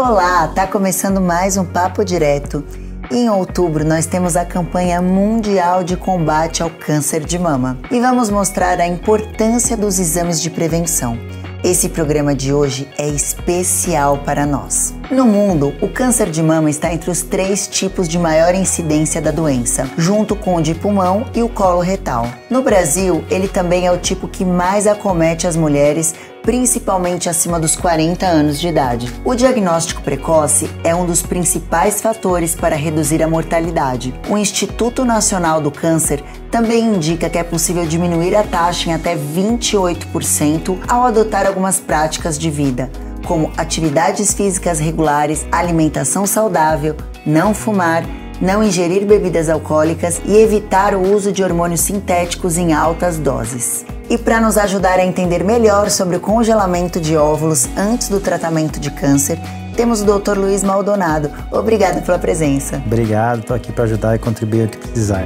Olá, tá começando mais um Papo Direto. Em outubro nós temos a campanha mundial de combate ao câncer de mama e vamos mostrar a importância dos exames de prevenção. Esse programa de hoje é especial para nós. No mundo, o câncer de mama está entre os 3 tipos de maior incidência da doença, junto com o de pulmão e o colo retal. No Brasil, ele também é o tipo que mais acomete as mulheres, principalmente acima dos 40 anos de idade. O diagnóstico precoce é um dos principais fatores para reduzir a mortalidade. O Instituto Nacional do Câncer também indica que é possível diminuir a taxa em até 28% ao adotar algumas práticas de vida, como atividades físicas regulares, alimentação saudável, não fumar, não ingerir bebidas alcoólicas e evitar o uso de hormônios sintéticos em altas doses. E para nos ajudar a entender melhor sobre o congelamento de óvulos antes do tratamento de câncer, temos o Dr. Luiz Maldonado. Obrigada pela presença. Obrigado, estou aqui para ajudar e contribuir o que precisar.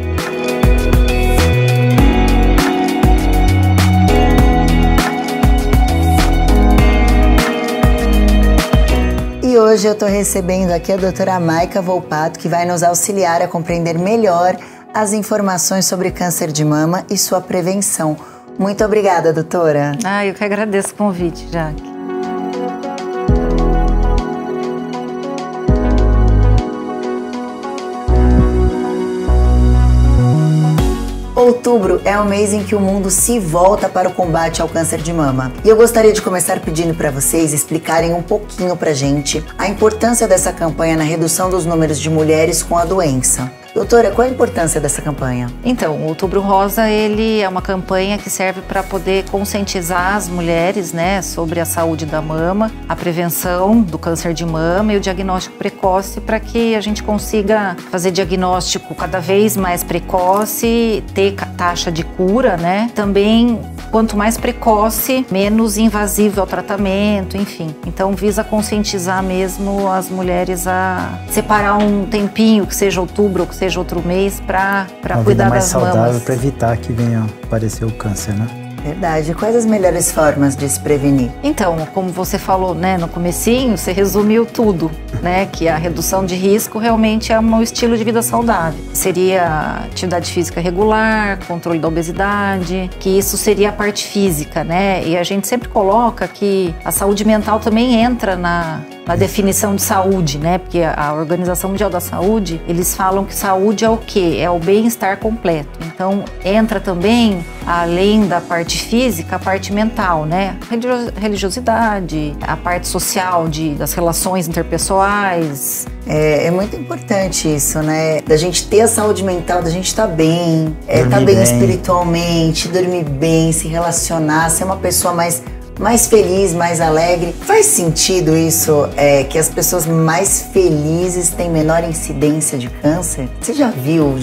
E hoje eu estou recebendo aqui a doutora Maica Volpato, que vai nos auxiliar a compreender melhor as informações sobre câncer de mama e sua prevenção. Muito obrigada, doutora. Eu que agradeço o convite, Jaque. Outubro é o mês em que o mundo se volta para o combate ao câncer de mama. E eu gostaria de começar pedindo para vocês explicarem um pouquinho pra gente a importância dessa campanha na redução dos números de mulheres com a doença. Doutora, qual a importância dessa campanha? Então, o Outubro Rosa, ele é uma campanha que serve para poder conscientizar as mulheres, né, sobre a saúde da mama, a prevenção do câncer de mama e o diagnóstico precoce, para que a gente consiga fazer diagnóstico cada vez mais precoce, ter taxa de cura, né? Também, quanto mais precoce, menos invasivo é o tratamento, enfim. Então, visa conscientizar mesmo as mulheres a separar um tempinho, que seja outubro ou que seja outro mês, para cuidar das mamas. Mais saudável para evitar que venha aparecer o câncer, né? Verdade. Quais as melhores formas de se prevenir? Então, como você falou, né, no comecinho, você resumiu tudo, né, que a redução de risco realmente é um estilo de vida saudável. Seria atividade física regular, controle da obesidade, que isso seria a parte física, né? E a gente sempre coloca que a saúde mental também entra na definição de saúde, né? Porque a Organização Mundial da Saúde, eles falam que saúde é o quê? É o bem-estar completo. Então, entra também, além da parte física, a parte mental, né? Religiosidade, a parte social das relações interpessoais. É muito importante isso, né? Da gente ter a saúde mental, da gente estar bem, estar bem espiritualmente, dormir bem, se relacionar, ser uma pessoa mais feliz, mais alegre. Faz sentido isso, que as pessoas mais felizes têm menor incidência de câncer? Você já viu?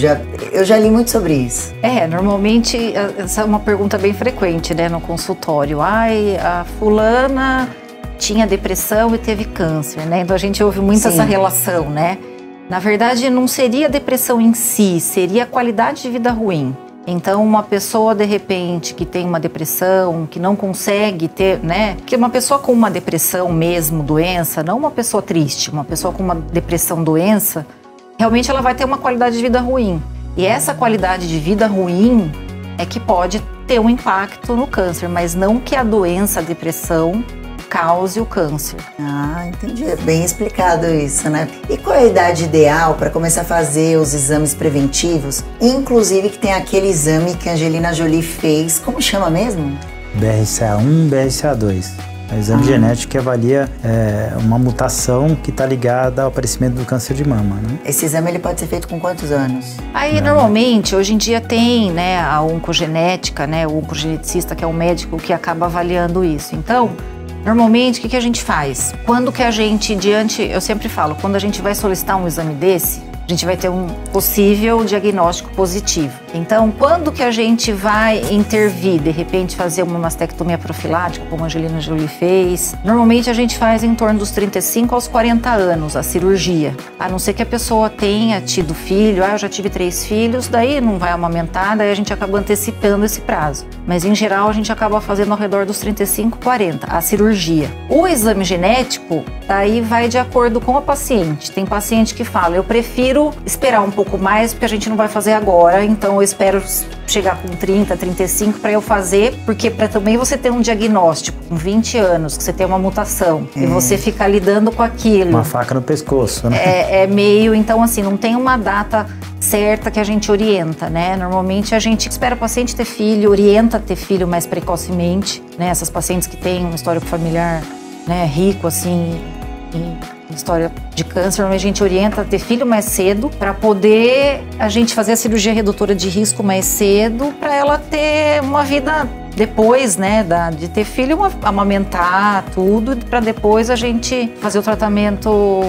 Eu já li muito sobre isso. Normalmente, essa é uma pergunta bem frequente, né, no consultório. A fulana tinha depressão e teve câncer, né? Então a gente ouve muito essa relação, né? Na verdade, não seria a depressão em si, seria a qualidade de vida ruim. Então, uma pessoa, de repente, que tem uma depressão, que não consegue ter, né? Porque uma pessoa com uma depressão mesmo, doença, não uma pessoa triste, uma pessoa com uma depressão, doença, realmente ela vai ter uma qualidade de vida ruim. E essa qualidade de vida ruim é que pode ter um impacto no câncer, mas não que a doença, a depressão, cause o câncer. Entendi. É bem explicado isso, né? E qual é a idade ideal para começar a fazer os exames preventivos? Inclusive que tem aquele exame que a Angelina Jolie fez, como chama mesmo? BRCA1, BRCA2. É o exame genético que avalia uma mutação que está ligada ao aparecimento do câncer de mama, né? Esse exame ele pode ser feito com quantos anos? Normalmente, hoje em dia tem, né, a oncogenética, né, o oncogeneticista, que é o médico que acaba avaliando isso. Então, normalmente, o que a gente faz? Quando que a gente, eu sempre falo, quando a gente vai solicitar um exame desse, a gente vai ter um possível diagnóstico positivo. Então, quando que a gente vai intervir, de repente fazer uma mastectomia profilática, como a Angelina Jolie fez? Normalmente a gente faz em torno dos 35 aos 40 anos a cirurgia. A não ser que a pessoa tenha tido filho, eu já tive 3 filhos, daí não vai amamentar, daí a gente acaba antecipando esse prazo. Mas em geral a gente acaba fazendo ao redor dos 35, 40, a cirurgia. O exame genético, daí vai de acordo com a paciente. Tem paciente que fala, eu prefiro esperar um pouco mais, porque a gente não vai fazer agora, então eu espero chegar com 30, 35 para eu fazer, porque para também você ter um diagnóstico com 20 anos, que você tem uma mutação, e você ficar lidando com aquilo. Uma faca no pescoço, né? É meio, então assim, não tem uma data certa que a gente orienta, né? Normalmente a gente espera o paciente ter filho, orienta a ter filho mais precocemente, né? Essas pacientes que têm um histórico familiar, né, rico, assim, em história de câncer, normalmente a gente orienta a ter filho mais cedo para poder a gente fazer a cirurgia redutora de risco mais cedo para ela ter uma vida depois, né, de ter filho, amamentar tudo, para depois a gente fazer o tratamento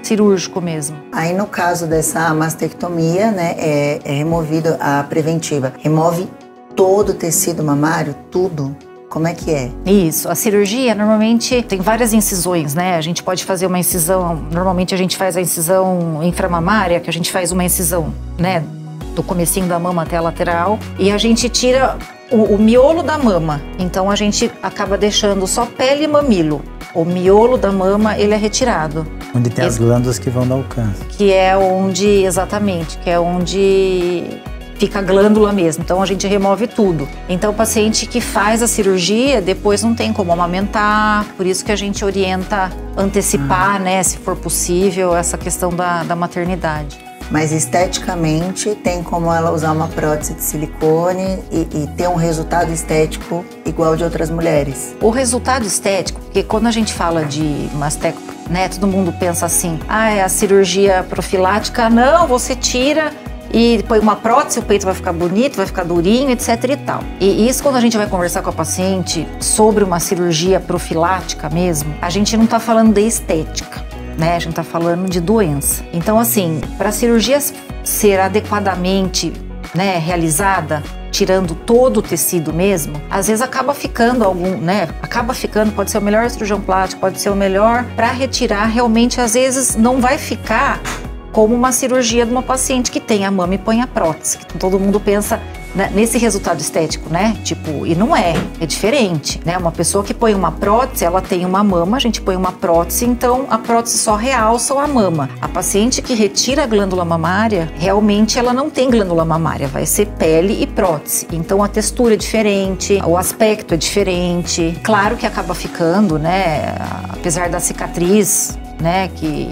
cirúrgico mesmo. Aí no caso dessa mastectomia, né, é removido a preventiva. Remove todo o tecido mamário, tudo? Como é que é? Isso, a cirurgia normalmente tem várias incisões, né? A gente pode fazer uma incisão, normalmente a gente faz a incisão inframamária, que a gente faz uma incisão, né, do comecinho da mama até a lateral, e a gente tira o miolo da mama. Então a gente acaba deixando só pele e mamilo. O miolo da mama, ele é retirado. Onde tem as glândulas que vão dar o câncer. Que é onde, exatamente, que é onde fica a glândula mesmo, então a gente remove tudo. Então o paciente que faz a cirurgia depois não tem como amamentar, por isso que a gente orienta antecipar, né, se for possível, essa questão da maternidade. Mas esteticamente tem como ela usar uma prótese de silicone e ter um resultado estético igual de outras mulheres? O resultado estético, porque quando a gente fala de mastectomia, né, todo mundo pensa assim, é a cirurgia profilática, não, você tira e põe uma prótese, o peito vai ficar bonito, vai ficar durinho, etc e tal. E isso, quando a gente vai conversar com a paciente sobre uma cirurgia profilática mesmo, a gente não tá falando de estética, né? A gente tá falando de doença. Então, assim, para a cirurgia ser adequadamente, né, realizada, tirando todo o tecido mesmo, às vezes acaba ficando pode ser o melhor cirurgião plástico, pode ser o melhor para retirar, realmente às vezes não vai ficar como uma cirurgia de uma paciente que tem a mama e põe a prótese. Todo mundo pensa, né, nesse resultado estético, né? Tipo, e não é diferente, né? Uma pessoa que põe uma prótese, ela tem uma mama, a gente põe uma prótese, então a prótese só realça a mama. A paciente que retira a glândula mamária, realmente ela não tem glândula mamária, vai ser pele e prótese. Então a textura é diferente, o aspecto é diferente. Claro que acaba ficando, né? Apesar da cicatriz, né? Que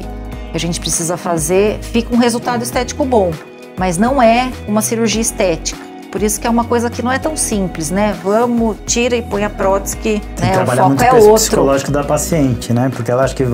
a gente precisa fazer, fica um resultado estético bom, mas não é uma cirurgia estética. Por isso que é uma coisa que não é tão simples, né? Vamos, tira e põe a prótese que, né, o foco é outro. Psicológico da paciente, né? Porque ela acha que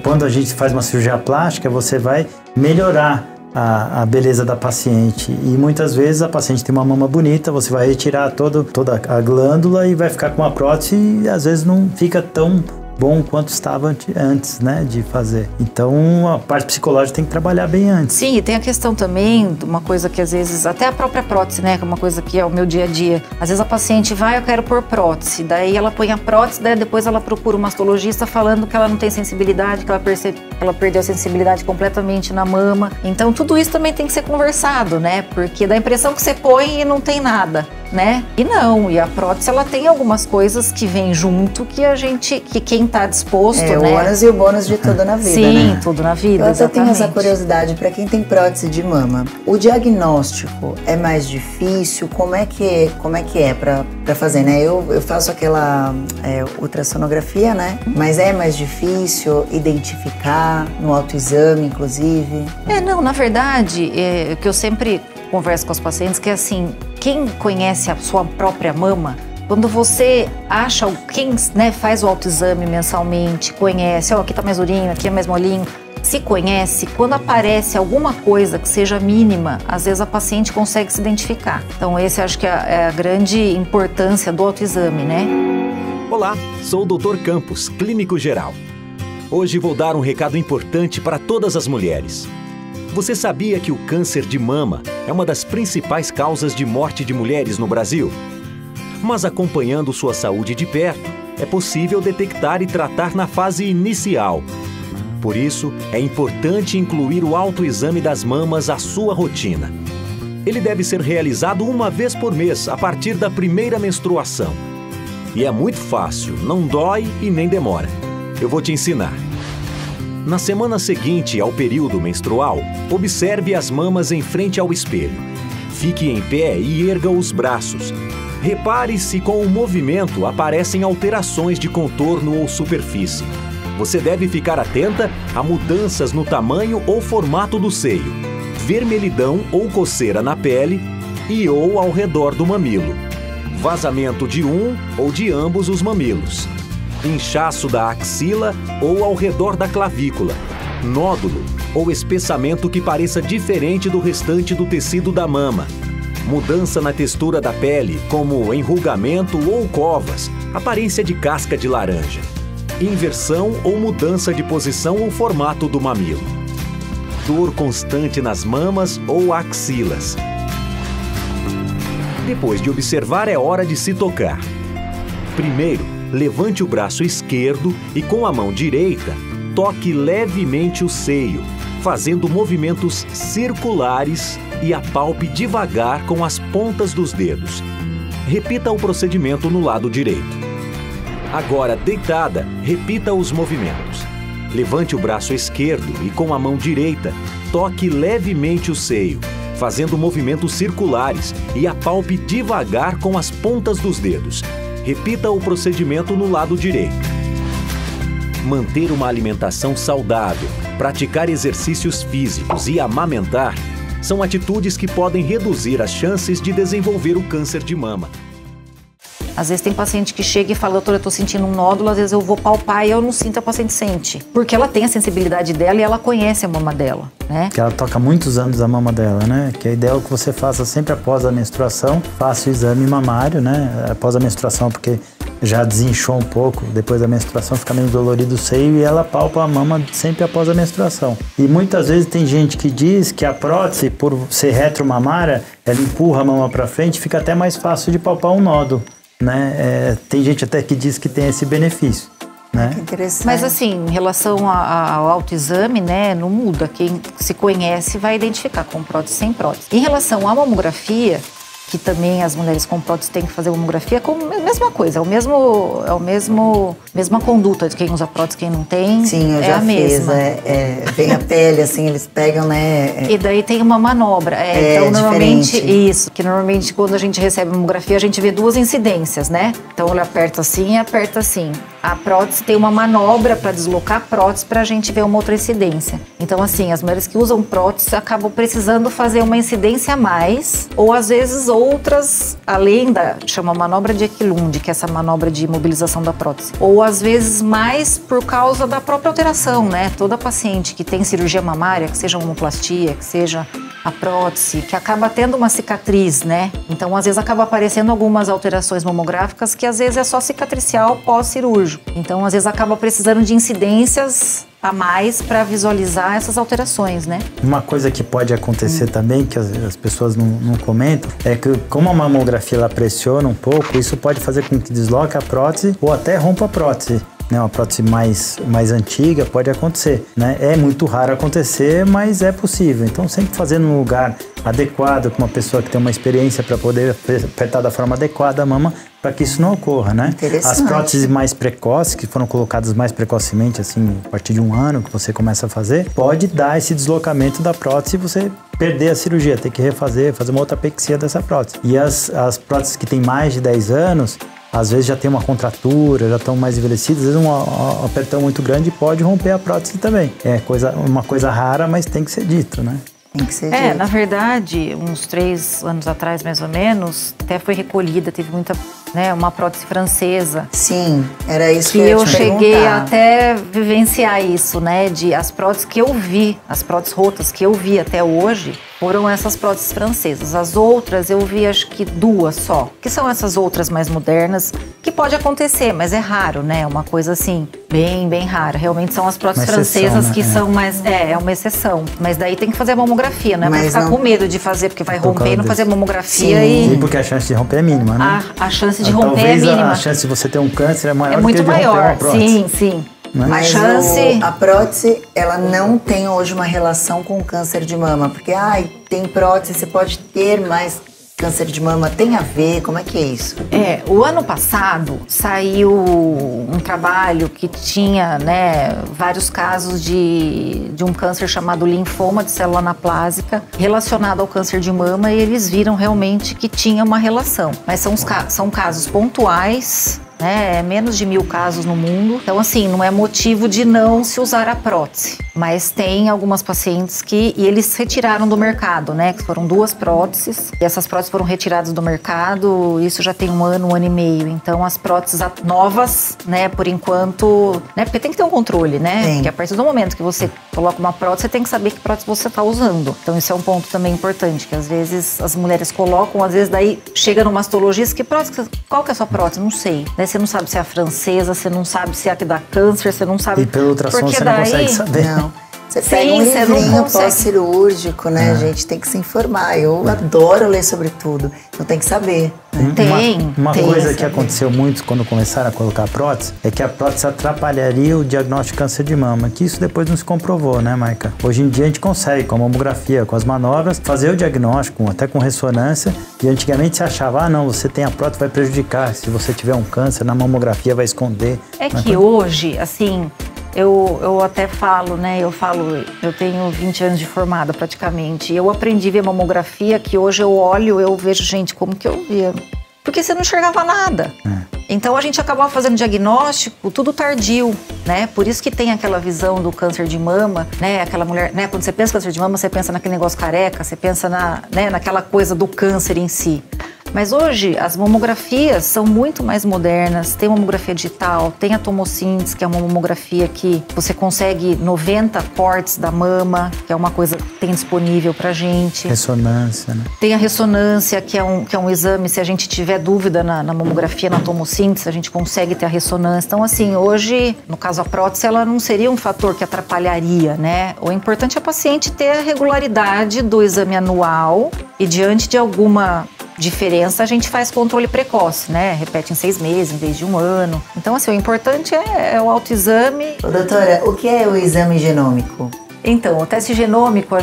quando a gente faz uma cirurgia plástica, você vai melhorar a beleza da paciente. E muitas vezes a paciente tem uma mama bonita, você vai retirar toda a glândula e vai ficar com uma prótese e às vezes não fica tão bom quanto estava antes, né, de fazer. Então, a parte psicológica tem que trabalhar bem antes. Sim, e tem a questão também de uma coisa que às vezes, até a própria prótese, né, que é uma coisa que é o meu dia a dia. Às vezes a paciente vai, eu quero pôr prótese, daí ela põe a prótese, daí depois ela procura um mastologista falando que ela não tem sensibilidade, que ela perdeu a sensibilidade completamente na mama. Então, tudo isso também tem que ser conversado, né, porque dá a impressão que você põe e não tem nada, né? E não, e a prótese ela tem algumas coisas que vêm junto que quem tá disposto, né? O ônus e o bônus de tudo na vida, sim, né? tudo na vida, eu exatamente. Eu tenho essa curiosidade, para quem tem prótese de mama, o diagnóstico é mais difícil? Como é que é para fazer, né? Eu faço aquela ultrassonografia, né? Mas é mais difícil identificar no autoexame, inclusive? Não, na verdade, o que eu sempre converso com os pacientes, que é assim, quem conhece a sua própria mama, quando você acha, quem, né, faz o autoexame mensalmente, conhece, aqui tá mais durinho, aqui é mais molinho, se conhece, quando aparece alguma coisa que seja mínima, às vezes a paciente consegue se identificar. Então esse acho que é a grande importância do autoexame, né? Olá, sou o Dr. Campos, clínico geral. Hoje vou dar um recado importante para todas as mulheres. Você sabia que o câncer de mama é uma das principais causas de morte de mulheres no Brasil? Mas acompanhando sua saúde de perto, é possível detectar e tratar na fase inicial. Por isso, é importante incluir o autoexame das mamas à sua rotina. Ele deve ser realizado uma vez por mês, a partir da primeira menstruação. E é muito fácil, não dói e nem demora. Eu vou te ensinar. Na semana seguinte ao período menstrual, observe as mamas em frente ao espelho. Fique em pé e erga os braços. Repare se com o movimento aparecem alterações de contorno ou superfície. Você deve ficar atenta a mudanças no tamanho ou formato do seio, vermelhidão ou coceira na pele e ou ao redor do mamilo, vazamento de um ou de ambos os mamilos, inchaço da axila ou ao redor da clavícula, nódulo ou espessamento que pareça diferente do restante do tecido da mama, mudança na textura da pele, como enrugamento ou covas, aparência de casca de laranja, inversão ou mudança de posição ou formato do mamilo, dor constante nas mamas ou axilas. Depois de observar, é hora de se tocar. Primeiro, levante o braço esquerdo e com a mão direita, toque levemente o seio, fazendo movimentos circulares e apalpe devagar com as pontas dos dedos. Repita o procedimento no lado direito. Agora, deitada, repita os movimentos. Levante o braço esquerdo e com a mão direita, toque levemente o seio, fazendo movimentos circulares e apalpe devagar com as pontas dos dedos. Repita o procedimento no lado direito. Manter uma alimentação saudável, praticar exercícios físicos e amamentar são atitudes que podem reduzir as chances de desenvolver o câncer de mama. Às vezes tem paciente que chega e fala, doutora, eu tô sentindo um nódulo, às vezes eu vou palpar e eu não sinto, a paciente sente. Porque ela tem a sensibilidade dela e ela conhece a mama dela, né? Que ela toca muitos anos a mama dela, né? Que a ideia é que você faça sempre após a menstruação, faça o exame mamário, né? Após a menstruação, porque já desinchou um pouco, depois da menstruação fica meio dolorido o seio e ela palpa a mama sempre após a menstruação. E muitas vezes tem gente que diz que a prótese, por ser retromamária, ela empurra a mama para frente, fica até mais fácil de palpar um nódulo. Né? Tem gente até que diz que tem esse benefício, né? Que interessante. Mas assim, em relação ao autoexame, né, não muda. Quem se conhece vai identificar com prótese e sem prótese. Em relação à mamografia, que também as mulheres com prótese têm que fazer mamografia, com a mesma coisa, mesma conduta de quem usa prótese e quem não tem. Sim, eu é já a fiz, mesma. Vem a pele, assim, eles pegam, né? E daí tem uma manobra. Então, normalmente, diferente. isso, que normalmente quando a gente recebe mamografia, a gente vê duas incidências, né? Então, ele aperta assim e aperta assim. A prótese tem uma manobra para deslocar a prótese para a gente ver uma outra incidência. Então, assim, as mulheres que usam prótese acabam precisando fazer uma incidência a mais, ou às vezes outras, além da, chama manobra de Eklund, que é essa manobra de mobilização da prótese. Ou às vezes mais por causa da própria alteração, né? Toda paciente que tem cirurgia mamária, que seja mamoplastia, que seja a prótese, que acaba tendo uma cicatriz, né? Então, às vezes acaba aparecendo algumas alterações mamográficas que às vezes é só cicatricial pós-cirúrgico. Então, às vezes acaba precisando de incidências a mais para visualizar essas alterações, né? Uma coisa que pode acontecer também, que as pessoas não comentam, é que como a mamografia ela pressiona um pouco, isso pode fazer com que desloque a prótese ou até rompa a prótese. Né, uma prótese mais antiga pode acontecer, né? É muito raro acontecer, mas é possível. Então, sempre fazer num lugar adequado, com uma pessoa que tem uma experiência para poder apertar da forma adequada a mama, para que isso não ocorra, né? As próteses mais precoces, que foram colocadas mais precocemente, assim, a partir de 1 ano que você começa a fazer, pode dar esse deslocamento da prótese e você perder a cirurgia, ter que refazer, fazer uma outra apexia dessa prótese. E as próteses que têm mais de 10 anos, às vezes já tem uma contratura, já estão mais envelhecidas, às vezes um apertão muito grande pode romper a prótese também. É uma coisa rara, mas tem que ser dito, né? Tem que ser dito. Na verdade, uns 3 anos atrás, mais ou menos, até foi recolhida, teve muita, né, uma prótese francesa. Sim, era isso que eu te cheguei perguntar. até vivenciar isso, né, de as próteses que eu vi, as próteses rotas que eu vi até hoje, foram essas próteses francesas. As outras eu vi acho que 2 só, que são essas outras mais modernas, que pode acontecer, mas é raro, né? Uma coisa assim, bem rara. Realmente são as próteses francesas, né? Que são mais... É uma exceção. Mas daí tem que fazer a mamografia, né? Pra ficar com medo de fazer, porque vai romper e não fazer a mamografia. E porque a chance de romper é mínima, né? A chance de romper é mínima. Talvez a chance de você ter um câncer é maior do que de romper uma prótese. Sim. Mas a prótese, ela não tem hoje uma relação com o câncer de mama. Porque, tem prótese, você pode ter mais câncer de mama. Tem a ver? Como é que é isso? O ano passado saiu um trabalho que tinha, né, vários casos de um câncer chamado linfoma de célula anaplásica relacionado ao câncer de mama, e eles viram realmente que tinha uma relação. Mas são casos pontuais, né? Menos de 1000 casos no mundo. Então, assim, não é motivo de não se usar a prótese. Mas tem algumas pacientes e eles retiraram do mercado, né? Que foram 2 próteses. E essas próteses foram retiradas do mercado, isso já tem 1 ano e meio. Então, as próteses novas, né, por enquanto, né? Porque tem que ter um controle, né? Sim. Porque a partir do momento que você coloca uma prótese, você tem que saber que prótese você está usando. Então, isso é um ponto também importante, que às vezes as mulheres colocam, às vezes daí chega no mastologista, qual que é a sua prótese? Não sei. Você não sabe se é a francesa, você não sabe se é a que dá câncer, você não sabe... E pelo ultrassom você não consegue saber. Não. Você pega um livrinho pós-cirúrgico, né? A gente tem que se informar. Eu adoro ler sobre tudo. Então tem que saber. Né? Uma coisa que aconteceu muito quando começaram a colocar a prótese é que a prótese atrapalharia o diagnóstico de câncer de mama, que isso depois não se comprovou, né, Maica? Hoje em dia a gente consegue, com a mamografia, com as manobras, fazer o diagnóstico, até com ressonância, e antigamente se achava, não, você tem a prótese, vai prejudicar, se você tiver um câncer, na mamografia vai esconder. É que hoje, assim... Eu até falo, né? Eu tenho 20 anos de formada praticamente. E eu aprendi a ver mamografia, que hoje eu vejo, gente, como que eu via? Porque você não enxergava nada. Então a gente acabava fazendo diagnóstico tudo tardio, né? Por isso que tem aquela visão do câncer de mama, né? Aquela mulher, né? Quando você pensa em câncer de mama, você pensa naquele negócio careca, você pensa naquela coisa do câncer em si. Mas hoje as mamografias são muito mais modernas, tem mamografia digital, tem a tomossíntese, que é uma mamografia que você consegue 90 cortes da mama, que é uma coisa que tem disponível pra gente. Ressonância, né? Tem a ressonância, que é um exame, se a gente tiver dúvida na mamografia, na tomossíntese, a gente consegue ter a ressonância. Então, assim, hoje, no caso a prótese, ela não seria um fator que atrapalharia, né? O importante é a paciente ter a regularidade do exame anual e diante de alguma diferença, a gente faz controle precoce, né? Repete em 6 meses, em vez de 1 ano. Então, assim, o importante é o autoexame. Doutora, o que é o exame genômico? Então, o teste genômico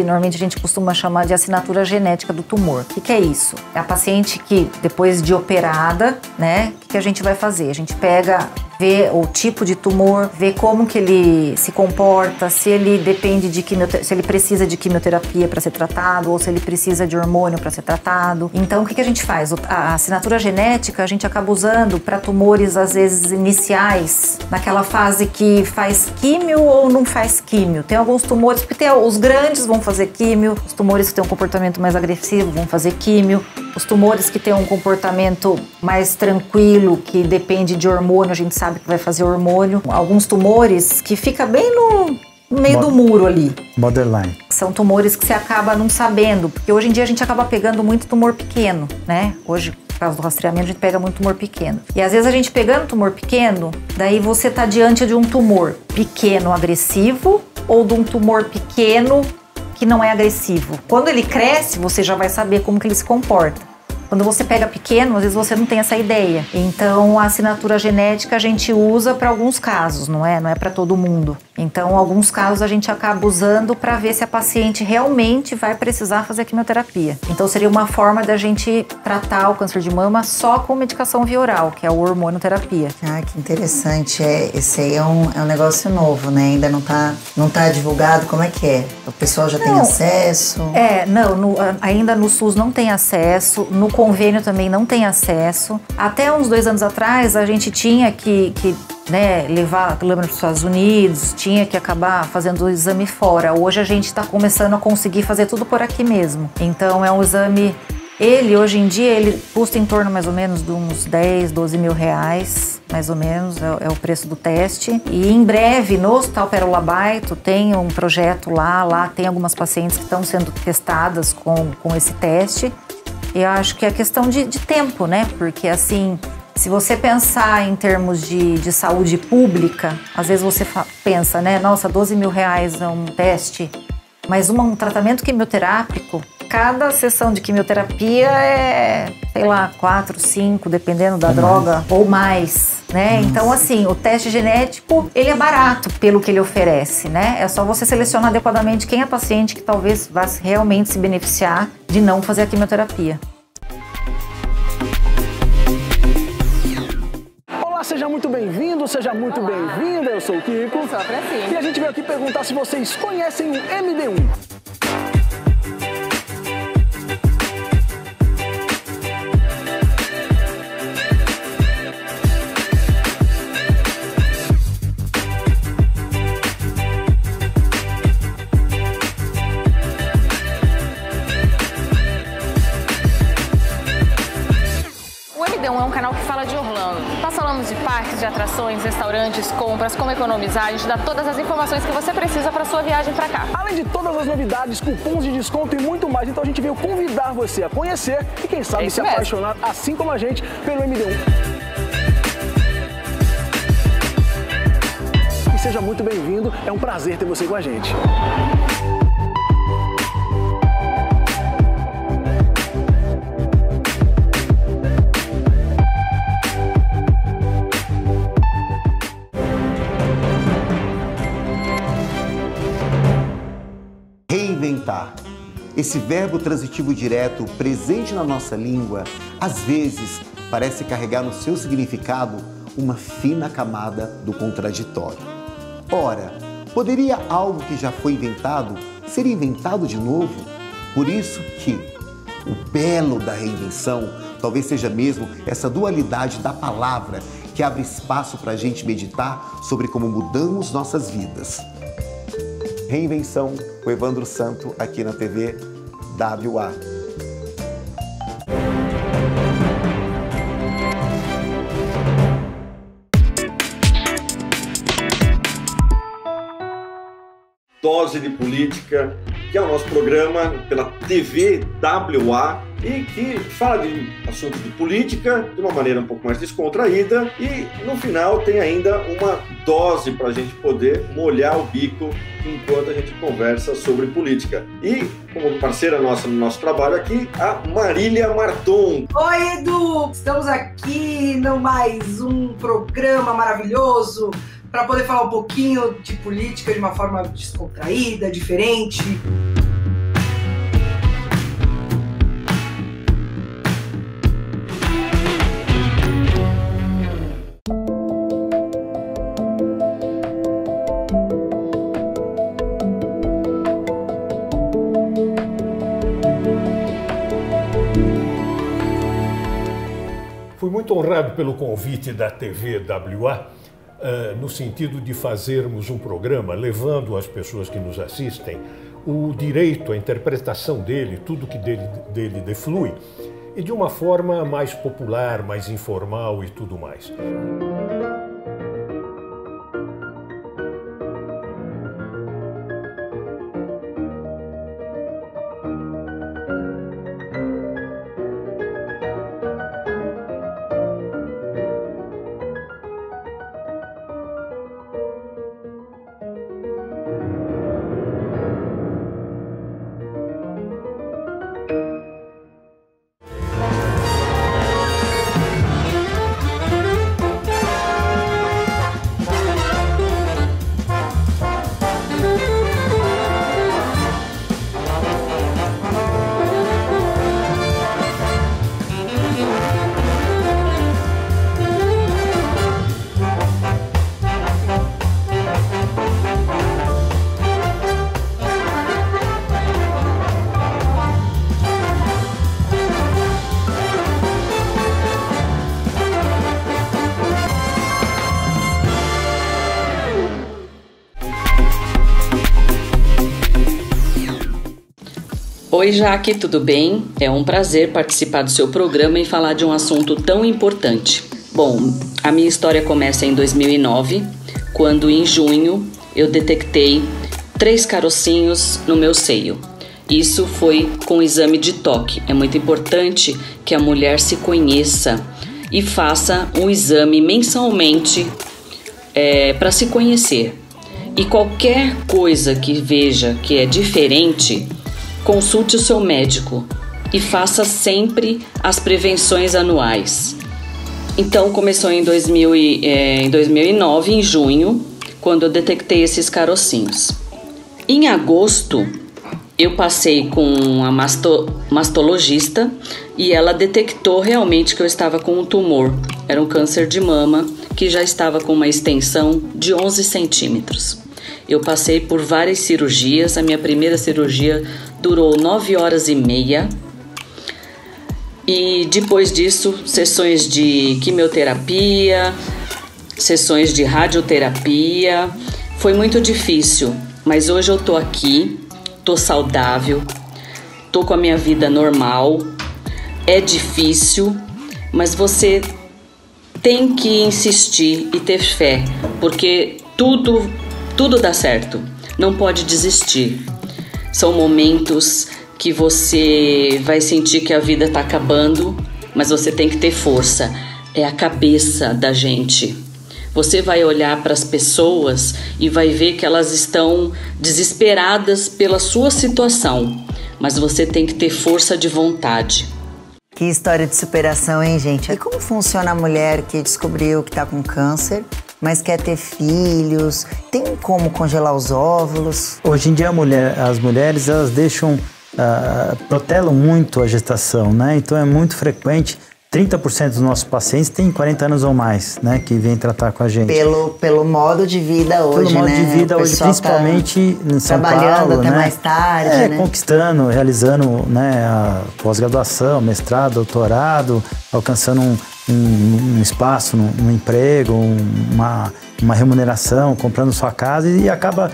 normalmente a gente costuma chamar de assinatura genética do tumor. O que é isso? É a paciente que, depois de operada, né? O que a gente vai fazer? A gente vê o tipo de tumor, vê como que ele se comporta, se ele depende se ele precisa de quimioterapia para ser tratado ou se ele precisa de hormônio para ser tratado. Então, o que a gente faz? A assinatura genética a gente acaba usando para tumores, às vezes, iniciais, naquela fase que faz químio ou não faz químio. Tem alguns tumores, porque os grandes vão fazer químio, os tumores que têm um comportamento mais agressivo vão fazer químio, os tumores que têm um comportamento mais tranquilo, que depende de hormônio, a gente sabe que vai fazer hormônio. Alguns tumores que fica bem no meio do muro ali. Borderline. São tumores que você acaba não sabendo, porque hoje em dia a gente acaba pegando muito tumor pequeno, né? Hoje, por causa do rastreamento, a gente pega muito tumor pequeno. E às vezes a gente pegando tumor pequeno, daí você tá diante de um tumor pequeno agressivo ou de um tumor pequeno que não é agressivo. Quando ele cresce, você já vai saber como que ele se comporta. Quando você pega pequeno, às vezes você não tem essa ideia. Então, a assinatura genética a gente usa para alguns casos, não é para todo mundo. Então, alguns casos a gente acaba usando para ver se a paciente realmente vai precisar fazer quimioterapia. Então, seria uma forma da gente tratar o câncer de mama só com medicação via oral, que é a hormonioterapia. Ah, que interessante. Esse aí é um negócio novo, né? Ainda não tá divulgado. Como é que é? O pessoal já tem acesso? Ainda no SUS não tem acesso. No convênio também não tem acesso. Até uns 2 anos atrás, a gente tinha que levar a lâmina para os Estados Unidos, tinha que acabar fazendo o exame fora. Hoje a gente está começando a conseguir fazer tudo por aqui mesmo. Então é um exame Ele, hoje em dia, ele custa em torno mais ou menos de uns 10, 12 mil reais, mais ou menos, é o preço do teste. E em breve, no Hospital Pérola Baito, tem um projeto lá tem algumas pacientes que estão sendo testadas com esse teste. E eu acho que é questão de tempo, né? Porque assim, se você pensar em termos de saúde pública, às vezes você pensa, né? Nossa, 12 mil reais é um teste, mas um tratamento quimioterápico, cada sessão de quimioterapia é, sei lá, 4, 5, dependendo da droga, ou mais, né? Então, assim, o teste genético, ele é barato pelo que ele oferece, né? É só você selecionar adequadamente quem é paciente que talvez vá realmente se beneficiar de não fazer a quimioterapia. Olá, seja muito bem-vindo, seja muito bem-vinda. Eu sou o Kiko. Eu sou a Francine. E a gente veio aqui perguntar se vocês conhecem o MD1. É um canal que fala de Orlando. Nós falamos de parques, de atrações, restaurantes, compras, como economizar. A gente dá todas as informações que você precisa para sua viagem para cá. Além de todas as novidades, cupons de desconto e muito mais. Então a gente veio convidar você a conhecer e quem sabe se apaixonar, assim como a gente, pelo MD1. E seja muito bem-vindo. É um prazer ter você com a gente. Reinventar. Esse verbo transitivo direto, presente na nossa língua, às vezes parece carregar no seu significado uma fina camada do contraditório. Ora, poderia algo que já foi inventado ser inventado de novo? Por isso que o belo da reinvenção talvez seja mesmo essa dualidade da palavra que abre espaço para a gente meditar sobre como mudamos nossas vidas. Reinvenção, com Evandro Santo, aqui na TV WA. Dose de Política, que é o nosso programa pela TV WA e que fala de assuntos de política de uma maneira um pouco mais descontraída e no final tem ainda uma dose para a gente poder molhar o bico enquanto a gente conversa sobre política. E como parceira nossa no nosso trabalho aqui, a Marília Marton. Oi, Edu! Estamos aqui no mais um programa maravilhoso para poder falar um pouquinho de política de uma forma descontraída, diferente. Fui muito honrado pelo convite da TV WA, no sentido de fazermos um programa levando às pessoas que nos assistem o direito, a interpretação dele, tudo que dele deflui, e de uma forma mais popular, mais informal e tudo mais. Oi, Jaque, tudo bem? É um prazer participar do seu programa e falar de um assunto tão importante. Bom, a minha história começa em 2009, quando em junho eu detectei 3 carocinhos no meu seio. Isso foi com o exame de toque. É muito importante que a mulher se conheça e faça um exame mensalmente para se conhecer. E qualquer coisa que veja que é diferente, consulte o seu médico e faça sempre as prevenções anuais. Então começou em 2009, em junho, quando eu detectei esses carocinhos. Em agosto, eu passei com a mastologista e ela detectou realmente que eu estava com um tumor. Era um câncer de mama que já estava com uma extensão de 11 centímetros. Eu passei por várias cirurgias. A minha primeira cirurgia durou 9 horas e meia. E depois disso, sessões de quimioterapia, sessões de radioterapia. Foi muito difícil, mas hoje eu tô aqui. Tô saudável, tô com a minha vida normal. É difícil, mas você tem que insistir e ter fé, porque tudo dá certo. Não pode desistir. São momentos que você vai sentir que a vida tá acabando, mas você tem que ter força. É a cabeça da gente. Você vai olhar para as pessoas e vai ver que elas estão desesperadas pela sua situação, mas você tem que ter força de vontade. Que história de superação, hein, gente? E como funciona a mulher que descobriu que está com câncer, mas quer ter filhos? Tem como congelar os óvulos? Hoje em dia as mulheres elas deixam, protelam muito a gestação, né? Então é muito frequente. 30% dos nossos pacientes têm 40 anos ou mais, né, que vêm tratar com a gente. Pelo modo de vida hoje, né? Pelo modo de vida hoje, principalmente em São Paulo, trabalhando até mais tarde, né? Conquistando, realizando, né, a pós-graduação, mestrado, doutorado, alcançando um espaço, um emprego, uma remuneração, comprando sua casa e acaba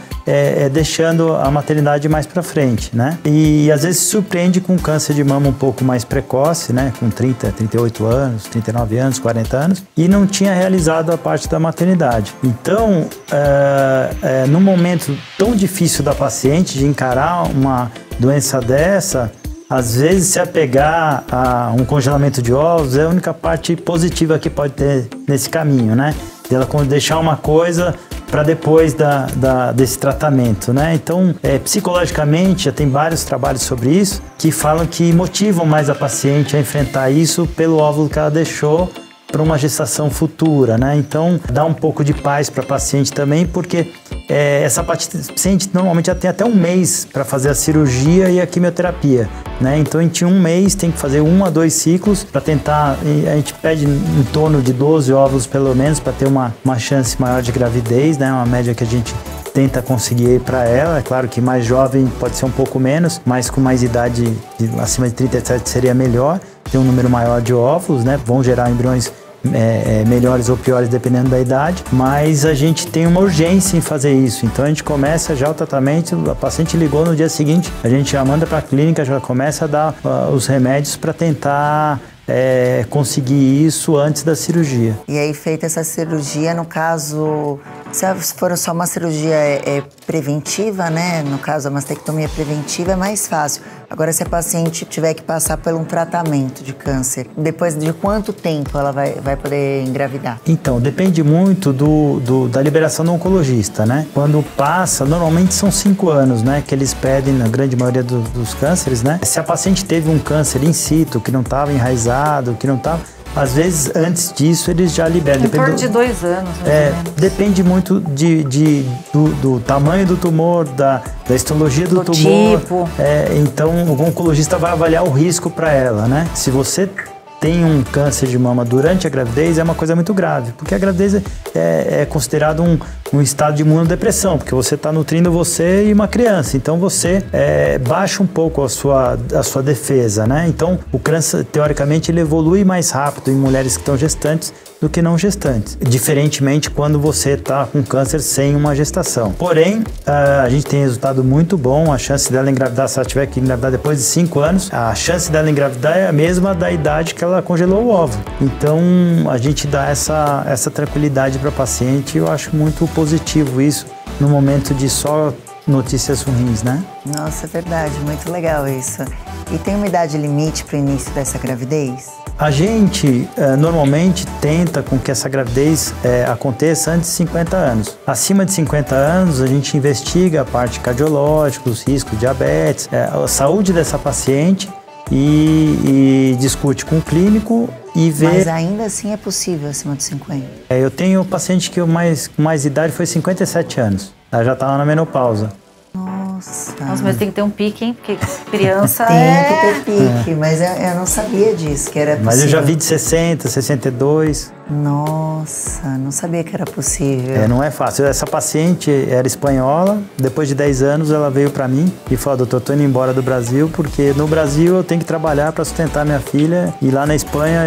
deixando a maternidade mais para frente, né? E às vezes se surpreende com câncer de mama um pouco mais precoce, né? Com 30, 38 anos, 39 anos, 40 anos e não tinha realizado a parte da maternidade. Então, num momento tão difícil da paciente de encarar uma doença dessa, às vezes se apegar a um congelamento de óvulos é a única parte positiva que pode ter nesse caminho, né? Dela deixar uma coisa para depois desse tratamento, né? Então, psicologicamente, já tem vários trabalhos sobre isso que falam que motivam mais a paciente a enfrentar isso pelo óvulo que ela deixou para uma gestação futura, né? Então, dá um pouco de paz para a paciente também, porque essa paciente normalmente já tem até um mês para fazer a cirurgia e a quimioterapia, né? Então, em um mês tem que fazer 1 a 2 ciclos para tentar, a gente pede em torno de 12 óvulos pelo menos para ter uma chance maior de gravidez, né? Uma média que a gente tenta conseguir para ela. É claro que mais jovem pode ser um pouco menos, mas com mais idade acima de 37 seria melhor, ter um número maior de óvulos, né? Vão gerar embriões melhores ou piores dependendo da idade, mas a gente tem uma urgência em fazer isso, então a gente começa já o tratamento, a paciente ligou no dia seguinte, a gente já manda para a clínica, já começa a dar os remédios para tentar conseguir isso antes da cirurgia. E aí, feita essa cirurgia, no caso, se for só uma cirurgia preventiva, né? No caso, a mastectomia preventiva é mais fácil. Agora, se a paciente tiver que passar por um tratamento de câncer, depois de quanto tempo ela vai poder engravidar? Então, depende muito da liberação do oncologista, né? Quando passa, normalmente são 5 anos, né? Que eles pedem na grande maioria dos cânceres, né? Se a paciente teve um câncer in situ, que não estava enraizado, que não estava... Às vezes, antes disso, eles já liberam. Em torno de 2 anos, mais ou menos. Depende muito do tamanho do tumor, da histologia do tumor. Tipo. Então, o oncologista vai avaliar o risco para ela, né? Se você tem um câncer de mama durante a gravidez, é uma coisa muito grave, porque a gravidez é considerado um estado de imunodepressão, porque você está nutrindo você e uma criança. Então você baixa um pouco a sua defesa, né? Então o câncer, teoricamente, ele evolui mais rápido em mulheres que estão gestantes do que não gestantes, diferentemente quando você está com câncer sem uma gestação. Porém, a gente tem resultado muito bom, a chance dela engravidar, se ela tiver que engravidar depois de 5 anos, a chance dela engravidar é a mesma da idade que ela congelou o óvulo. Então, a gente dá essa tranquilidade para a paciente, e eu acho muito positivo isso no momento de só notícias ruins, né? Nossa, é verdade, muito legal isso. E tem uma idade limite para o início dessa gravidez? A gente normalmente tenta com que essa gravidez aconteça antes de 50 anos. Acima de 50 anos, a gente investiga a parte cardiológica, os riscos de diabetes, a saúde dessa paciente e discute com o clínico e vê... Mas ainda assim é possível acima de 50? Eu tenho paciente que mais idade foi 57 anos. Ela já está lá na menopausa. Nossa, mas tem que ter um pique, hein? Porque criança tem que ter pique, mas eu não sabia disso, que era possível. Mas eu já vi de 60, 62. Nossa, não sabia que era possível. Não é fácil. Essa paciente era espanhola, depois de 10 anos ela veio para mim e falou: doutor, tô indo embora do Brasil, porque no Brasil eu tenho que trabalhar para sustentar minha filha, e lá na Espanha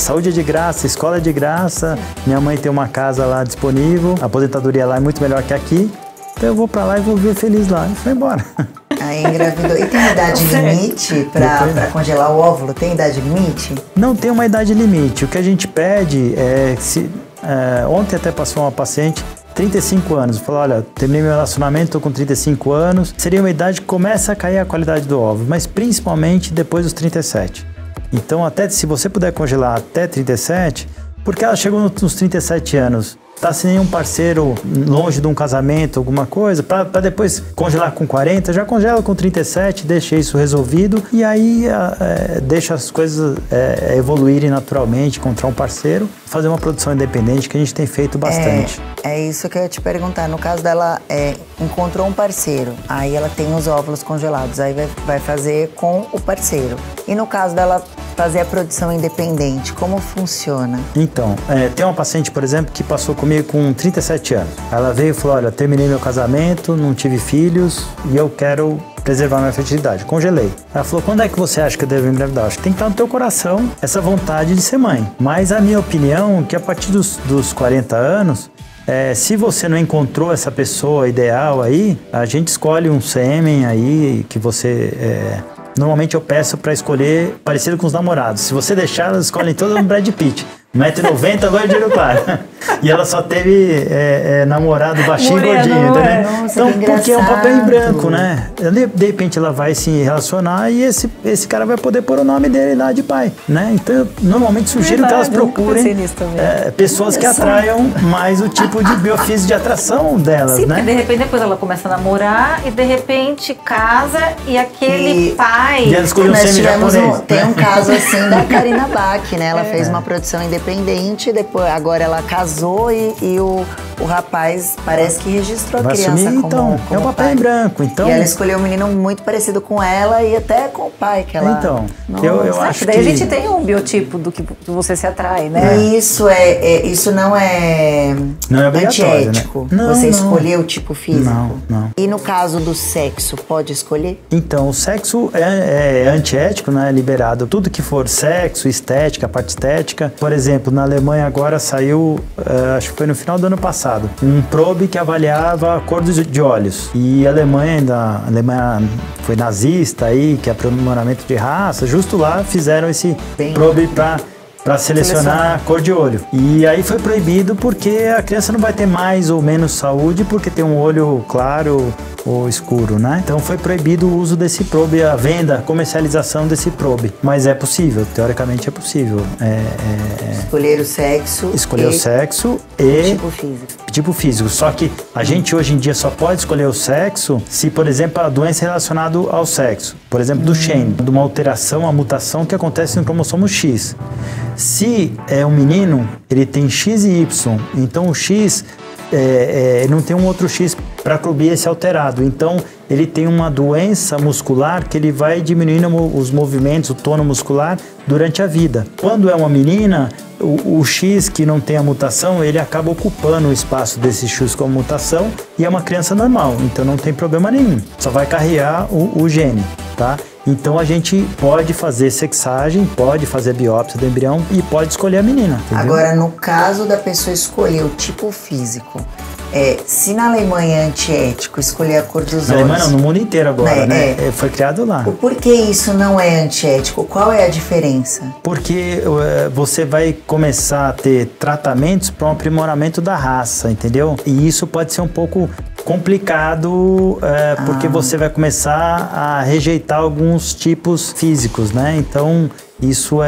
saúde é de graça, escola é de graça, minha mãe tem uma casa lá disponível, a aposentadoria lá é muito melhor que aqui. Então eu vou pra lá e vou viver feliz lá. E foi embora. Aí engravidou. E tem idade limite pra congelar o óvulo? Tem idade limite? Não tem uma idade limite. O que a gente pede é... ontem até passou uma paciente, 35 anos. Falou: olha, terminei meu relacionamento, tô com 35 anos. Seria uma idade que começa a cair a qualidade do óvulo, mas principalmente depois dos 37. Então, até se você puder congelar até 37, porque ela chegou nos 37 anos... Tá sem nenhum parceiro, longe de um casamento, alguma coisa, para depois congelar com 40, já congela com 37, deixa isso resolvido e aí deixa as coisas evoluírem naturalmente, encontrar um parceiro, fazer uma produção independente, que a gente tem feito bastante. É isso que eu ia te perguntar. No caso dela, encontrou um parceiro, aí ela tem os óvulos congelados, aí vai fazer com o parceiro. E no caso dela fazer a produção independente, como funciona? Então, tem uma paciente, por exemplo, que passou comigo com 37 anos. Ela veio e falou: olha, terminei meu casamento, não tive filhos e eu quero preservar minha fertilidade. Congelei. Ela falou: quando é que você acha que eu devo engravidar? Acho que tem que estar no teu coração essa vontade de ser mãe. Mas a minha opinião é que a partir dos 40 anos, se você não encontrou essa pessoa ideal aí, a gente escolhe um sêmen aí que você... Normalmente eu peço para escolher parecido com os namorados. Se você deixar, elas escolhem todo um Brad Pitt. 1,90 m, loiro de olho claro. E ela só teve namorado baixinho e gordinho, né? Nossa, então, porque é um papel em branco, né? De repente ela vai se relacionar e esse cara vai poder pôr o nome dele lá de pai, né? Então, eu normalmente sugiro que elas procurem pessoas que atraiam mais o tipo de biofísico de atração delas, sim, né? Porque de repente depois ela começa a namorar e de repente casa e aquele pai... E ela escolheu um semi-japonês. Tem um caso assim da Karina Bach, né? Ela fez uma produção independente, depois, agora ela casou e o rapaz parece que registrou vai a criança assumir, como então, é um papel pai. em branco. Então... E ela escolheu um menino muito parecido com ela e até com o pai que ela... Então, eu acho que... Daí a gente tem um biotipo do que você se atrai, né? Isso isso não é antiético, né? Você escolher o tipo físico? Não. E no caso do sexo, pode escolher? Então, o sexo é antiético, né? É liberado tudo que for sexo, estética, parte estética. Por exemplo, na Alemanha agora saiu, acho que foi no final do ano passado, um probe que avaliava a cor de olhos. E a Alemanha foi nazista aí, que é aprimoramento de raça, justo lá fizeram esse probe para selecionar a cor de olho. E aí foi proibido porque a criança não vai ter mais ou menos saúde porque tem um olho claro ou escuro, né? Então foi proibido o uso desse probe, a venda, a comercialização desse probe. Mas é possível, teoricamente é possível. Escolher o sexo. Escolher o sexo e tipo físico. Tipo físico. Só que a gente hoje em dia só pode escolher o sexo se, por exemplo, a doença é relacionada ao sexo. Por exemplo, do Duchenne, de uma alteração, uma mutação que acontece no cromossomo X. Se é um menino, ele tem X e Y, então o X não tem um outro X para cobrir esse alterado. Então, ele tem uma doença muscular que ele vai diminuindo os movimentos, o tono muscular durante a vida. Quando é uma menina, o X que não tem a mutação, ele acaba ocupando o espaço desse X com a mutação e é uma criança normal, então não tem problema nenhum. Só vai carregar o gene, tá? Então a gente pode fazer sexagem, pode fazer biópsia do embrião e pode escolher a menina. Entendeu? Agora, no caso da pessoa escolher o tipo físico, se na Alemanha é antiético escolher a cor dos olhos... Na Alemanha não, no mundo inteiro agora, né? Foi criado lá. Por que isso não é antiético? Qual é a diferença? Porque você vai começar a ter tratamentos para um aprimoramento da raça, entendeu? E isso pode ser um pouco complicado, porque você vai começar a rejeitar alguns tipos físicos, né? Então, isso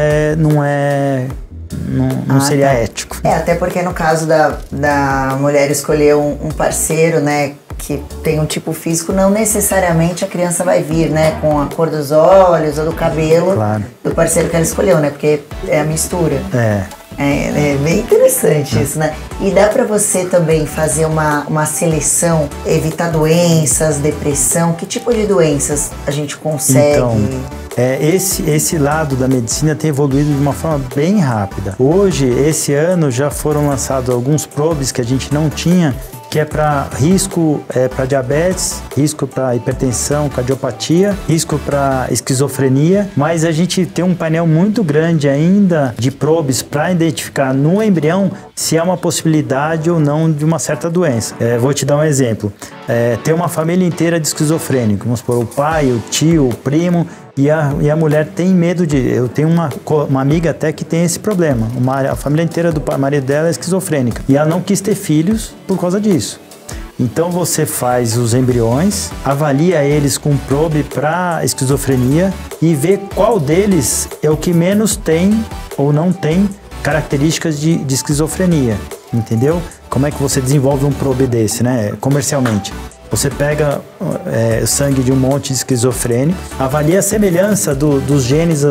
não seria ético. Até porque no caso da mulher escolher um parceiro, né, que tem um tipo físico, não necessariamente a criança vai vir, né, com a cor dos olhos ou do cabelo do parceiro que ela escolheu, né, porque é a mistura. É bem interessante isso, né? E dá para você também fazer uma seleção, evitar doenças, depressão, que tipo de doenças a gente consegue... Então, esse lado da medicina tem evoluído de uma forma bem rápida. Hoje, esse ano, já foram lançados alguns probes que a gente não tinha, que é para risco para diabetes, risco para hipertensão, cardiopatia, risco para esquizofrenia, mas a gente tem um painel muito grande ainda de probes para identificar no embrião se há uma possibilidade ou não de uma certa doença. Vou te dar um exemplo. Tem uma família inteira de esquizofrênico, vamos supor, o pai, o tio, o primo, e a mulher tem medo de... Eu tenho uma amiga até que tem esse problema. A família inteira do marido dela é esquizofrênica. E ela não quis ter filhos por causa disso. Então você faz os embriões, avalia eles com probe para esquizofrenia e vê qual deles é o que menos tem ou não tem características de esquizofrenia. Entendeu? Como é que você desenvolve um probe desse, né? Comercialmente. Você pega sangue de um monte de esquizofrênicos, avalia a semelhança dos genes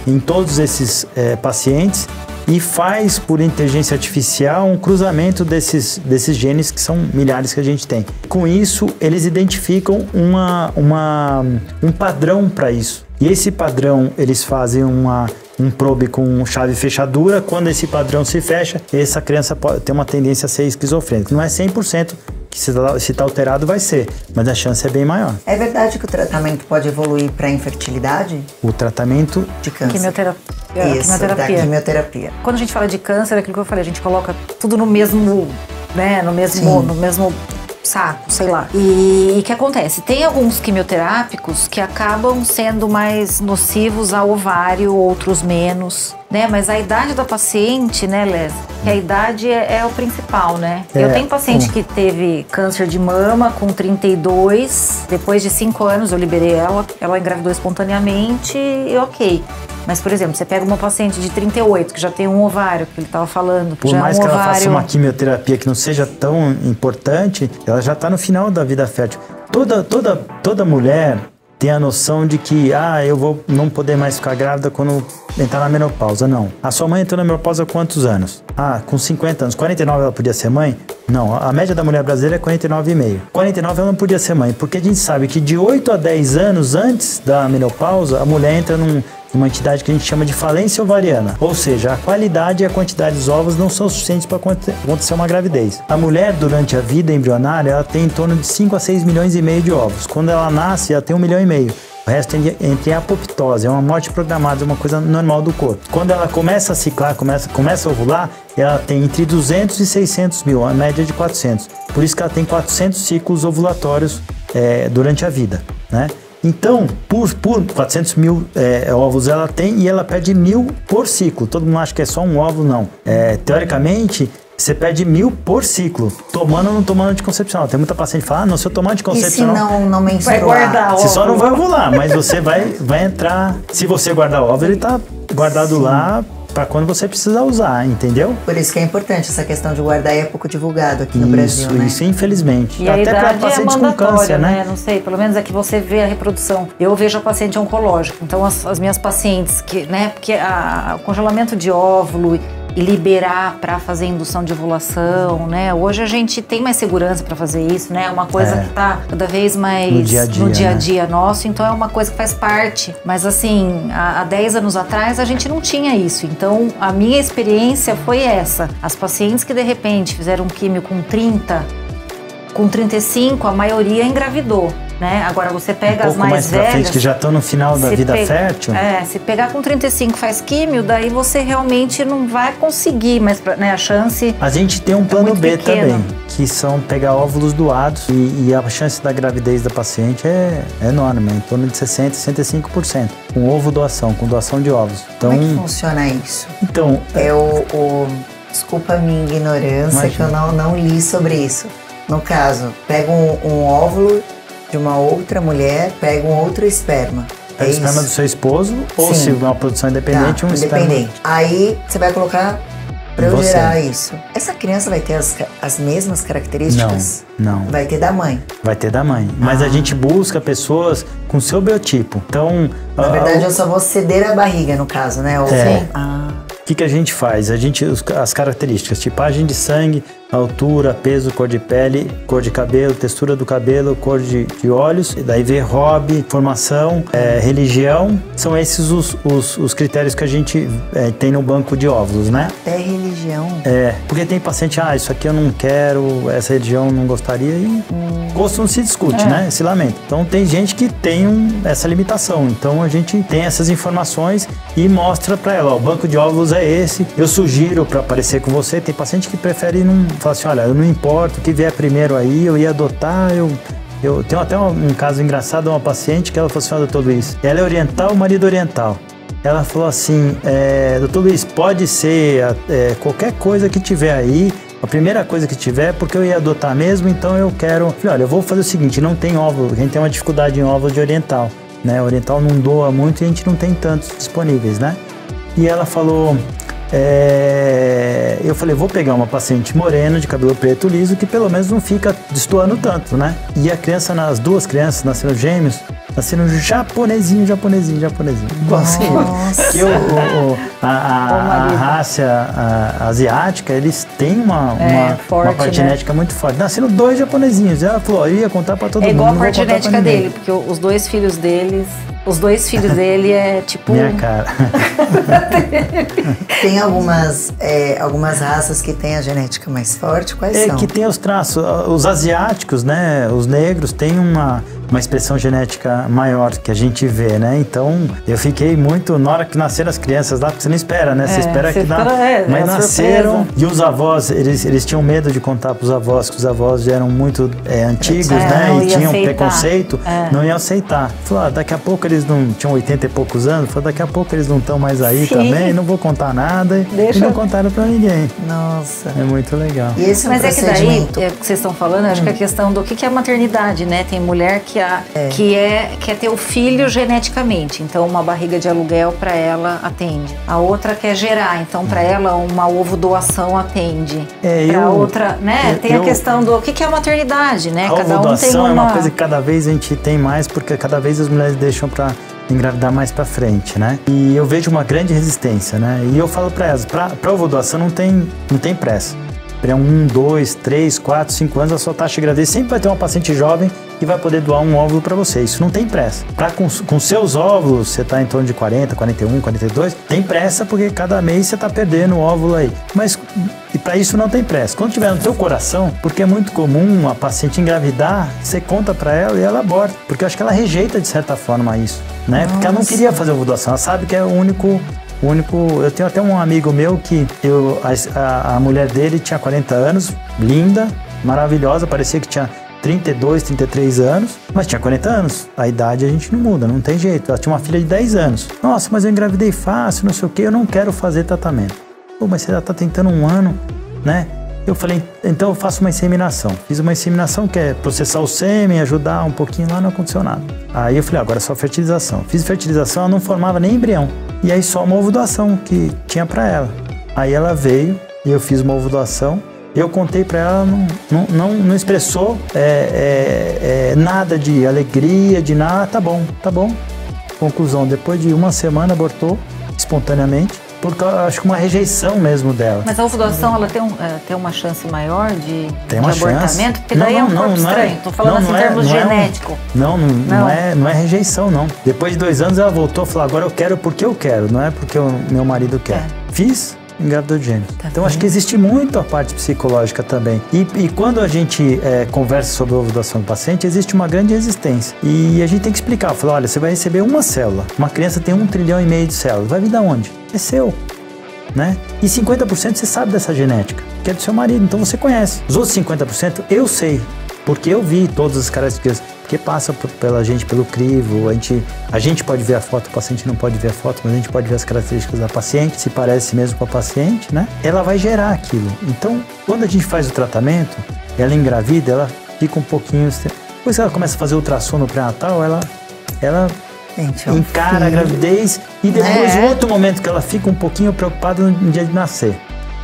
em todos esses pacientes e faz por inteligência artificial um cruzamento desses genes, que são milhares que a gente tem. Com isso, eles identificam um padrão para isso. E esse padrão, eles fazem um probe com chave fechadura. Quando esse padrão se fecha, essa criança pode ter uma tendência a ser esquizofrênica. Não é 100%. Que se está alterado vai ser, mas a chance é bem maior. É verdade que o tratamento pode evoluir para infertilidade? O tratamento de câncer. Quimioterapia. Da quimioterapia. Quando a gente fala de câncer, é aquilo que eu falei, a gente coloca tudo no mesmo, né, no mesmo saco, sei lá. E o que acontece? Tem alguns quimioterápicos que acabam sendo mais nocivos ao ovário, outros menos, né? Mas a idade da paciente, né, Les? Que a idade é o principal, né? Eu tenho paciente que teve câncer de mama com 32, depois de 5 anos eu liberei ela engravidou espontaneamente e ok. Mas, por exemplo, você pega uma paciente de 38, que já tem um ovário, que ele estava falando. Por mais que ela faça uma quimioterapia que não seja tão importante, ela já está no final da vida fértil. Toda mulher tem a noção de que, eu vou não poder mais ficar grávida quando entrar na menopausa. Não. A sua mãe entrou na menopausa há quantos anos? Com 50 anos. 49 ela podia ser mãe? Não. A média da mulher brasileira é 49,5. 49 ela não podia ser mãe, porque a gente sabe que de 8 a 10 anos antes da menopausa, a mulher entra numa entidade que a gente chama de falência ovariana. Ou seja, a qualidade e a quantidade dos ovos não são suficientes para acontecer uma gravidez. A mulher, durante a vida embrionária, ela tem em torno de 5 a 6 milhões e meio de ovos. Quando ela nasce, ela tem 1,5 milhão. O resto entra em apoptose, é uma morte programada, é uma coisa normal do corpo. Quando ela começa a ciclar, começa a ovular, ela tem entre 200 e 600 mil, a média de 400. Por isso que ela tem 400 ciclos ovulatórios durante a vida, né? Então, por 400 mil ovos ela tem e ela perde 1.000 por ciclo. Todo mundo acha que é só um ovo, não. Teoricamente, você perde 1.000 por ciclo, tomando ou não tomando anticoncepcional. Tem muita paciente que fala, não, se eu tomar anticoncepcional... E se não menstruar? Vai guardar Você só não vai ovular, mas você vai entrar... Se você guardar o ovo, ele tá guardado lá para quando você precisa usar, entendeu? Por isso que é importante essa questão de guardar e é pouco divulgado aqui no Brasil, né? Isso, infelizmente. E até para pacientes com câncer, né? Não sei, pelo menos é que você vê a reprodução. Eu vejo a paciente oncológica, então as minhas pacientes, que, né, porque o congelamento de óvulo e liberar para fazer indução de ovulação, né? Hoje a gente tem mais segurança para fazer isso, né? É uma coisa que tá cada vez mais no dia a dia nosso, então é uma coisa que faz parte. Mas assim, há 10 anos atrás a gente não tinha isso. Então a minha experiência foi essa. As pacientes que de repente fizeram químio com 30, com 35, a maioria engravidou. Né? Agora você pega as mais velhas frente, que já estão no final da vida fértil. Se pegar com 35 faz químio, daí você realmente não vai conseguir, mas né, a chance. A gente tem um plano B também, que são pegar óvulos doados e a chance da gravidez da paciente é enorme, em torno de 60%, 65%, com ovo doação, com doação de ovos. Então, como é que funciona isso? Então, desculpa a minha ignorância, que eu não li sobre isso. No caso, pega um óvulo de uma outra mulher, pega um outro esperma. É o esperma do seu esposo, ou se uma produção independente, um independente. Esperma. Aí você vai colocar para eu gerar isso. Essa criança vai ter as mesmas características? Não. Vai ter da mãe? Vai ter da mãe. Mas a gente busca pessoas com seu biotipo. Então, na verdade, eu só vou ceder a barriga, no caso, né? O que a gente faz? As características, tipagem de sangue, altura, peso, cor de pele, cor de cabelo, textura do cabelo, cor de olhos, e daí vê hobby, formação, religião, são esses os critérios que a gente tem no banco de óvulos, né? É religião? Porque tem paciente, isso aqui eu não quero, essa religião eu não gostaria, e gosto não se discute, né? Se lamenta. Então tem gente que tem essa limitação, então a gente tem essas informações e mostra pra ela, o banco de óvulos é esse, eu sugiro pra aparecer com você. Tem paciente que prefere não falar assim, olha, eu não importo o que vier primeiro aí, eu ia adotar, eu tenho até um caso engraçado, uma paciente que ela falou assim, doutor Luiz, ela é oriental, o marido oriental. Ela falou assim, doutor Luiz, pode ser qualquer coisa que tiver aí, a primeira coisa que tiver, porque eu ia adotar mesmo, então eu quero... Falei, olha, eu vou fazer o seguinte, não tem óvulo, a gente tem uma dificuldade em óvulo de oriental, né? Oriental não doa muito e a gente não tem tantos disponíveis, né? E ela falou... eu falei, vou pegar uma paciente morena de cabelo preto liso que pelo menos não fica destoando tanto, né? E as duas crianças nasceram gêmeos, nasceram japonesinho. Igualzinho. Que a raça asiática, eles têm uma parte genética muito forte. Nasceram 2 japonesinhos. Ela falou, eu ia contar pra todo mundo. É igual a parte genética dele, porque os 2 filhos dele é tipo... Minha cara. Tem algumas raças que têm a genética mais forte? Quais são? Que tem os traços. Os asiáticos, né? Os negros têm uma expressão genética maior que a gente vê, né? Então, eu fiquei muito... Na hora que nasceram as crianças lá, porque você não espera, né? Você espera que dá... Mas nasceram... E os avós, eles tinham medo de contar pros avós, que os avós eram muito antigos, né? E tinham preconceito. Não iam aceitar. Falou, daqui a pouco eles não... Tinham 80 e poucos anos. Falou, daqui a pouco eles não estão mais aí também. Não vou contar nada. E não contaram pra ninguém. Nossa. É muito legal. E esse Mas que daí, que vocês estão falando, acho que a questão do que é a maternidade, né? Tem mulher que quer ter o filho geneticamente, então uma barriga de aluguel para ela atende. A outra quer gerar, então para ela uma ovo doação atende. Para outra, né? Tem a questão do que é a maternidade, né? Cada um tem uma... é uma coisa que cada vez a gente tem mais, porque cada vez as mulheres deixam para engravidar mais para frente, né? E eu vejo uma grande resistência, né? E eu falo para elas, para ovo doação não tem pressa. Para 1, 2, 3, 4, 5 anos, a sua taxa de gravidez sempre vai ter uma paciente jovem que vai poder doar um óvulo para você. Isso não tem pressa. Com seus óvulos, você está em torno de 40, 41, 42, tem pressa porque cada mês você está perdendo o óvulo aí. Mas e para isso não tem pressa. Quando tiver no teu coração, porque é muito comum a paciente engravidar, você conta para ela e ela aborta. Porque eu acho que ela rejeita de certa forma isso, né? Porque ela não queria fazer ovo doação, ela sabe que é o único... Eu tenho até um amigo meu que a mulher dele tinha 40 anos, linda, maravilhosa, parecia que tinha 32, 33 anos, mas tinha 40 anos. A idade a gente não muda, não tem jeito. Ela tinha uma filha de 10 anos. Nossa, mas eu engravidei fácil, não sei o que, eu não quero fazer tratamento. Pô, mas você já tá tentando 1 ano, né? Eu falei, então eu faço uma inseminação. Fiz uma inseminação que é processar o sêmen, ajudar um pouquinho lá, não aconteceu nada. Aí eu falei, agora é só fertilização. Fiz fertilização, ela não formava nem embrião. E aí só uma ovo doação que tinha pra ela. Aí ela veio e eu fiz uma ovo doação. Eu contei pra ela, não expressou nada de alegria, de nada. Tá bom. Conclusão, depois de 1 semana abortou espontaneamente. acho que uma rejeição mesmo dela. Mas a ovulação, ela tem uma chance maior de abortamento? Chance. Porque daí é um corpo estranho. Estou falando assim em termos genéticos. Não é rejeição, não. Depois de 2 anos ela voltou e falou, agora eu quero porque eu quero, não é porque o meu marido quer. Fiz, engravidou de gêmeos. Então acho que existe muito a parte psicológica também. E quando a gente conversa sobre a ovulação do paciente, existe uma grande resistência. E a gente tem que explicar, falar, olha, você vai receber uma célula. Uma criança tem 1,5 trilhão de células. Vai vir da onde? É seu. Né? E 50% você sabe dessa genética, que é do seu marido, então você conhece. Os outros 50% eu sei, porque eu vi todas as características que passa pela gente, pelo crivo. A gente pode ver a foto, o paciente não pode ver a foto, mas a gente pode ver as características da paciente, se parece mesmo com a paciente, né? Ela vai gerar aquilo. Então, quando a gente faz o tratamento, ela engravida, ela fica um pouquinho... Depois que ela começa a fazer o ultrassom no pré-natal, ela encara a gravidez e depois o outro momento que ela fica um pouquinho preocupada no dia de nascer.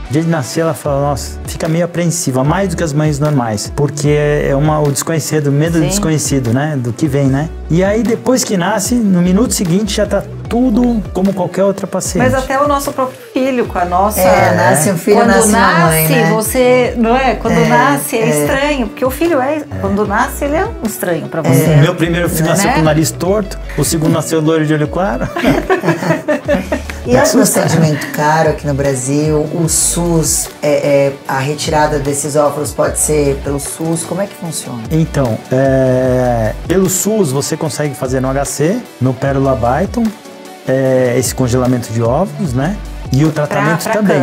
No dia de nascer ela fala, nossa, fica meio apreensiva, mais do que as mães normais, porque é o desconhecido, o medo do desconhecido, né, do que vem, né? E aí depois que nasce, no minuto seguinte já tá tudo como qualquer outra paciente. Mas até o nosso próprio filho, com a nossa... nasce um filho, quando nasce uma mãe, né? Você, não é? Quando nasce é estranho, porque o filho quando nasce ele é um estranho pra você. Meu primeiro filho nasceu com o nariz torto, o segundo nasceu loiro de olho claro. E é um procedimento caro aqui no Brasil? O SUS, a retirada desses óvulos pode ser pelo SUS? Como é que funciona? Então, pelo SUS você consegue fazer no HC, no Pérola Byton, esse congelamento de óvulos, né? E o tratamento também.